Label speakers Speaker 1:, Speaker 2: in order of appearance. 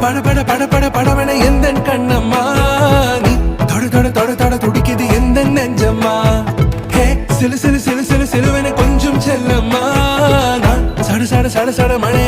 Speaker 1: பட பட பட பட படவன எந்த கண்ணம்மா நீ தொட தொட தொட தொட துடிக்குது எந்த நெஞ்சம்மா ஹே சிலு சிலு சிலு சிலு சிலுவன கொஞ்சம் செல்லம்மா நான் சட சட சட சட மழை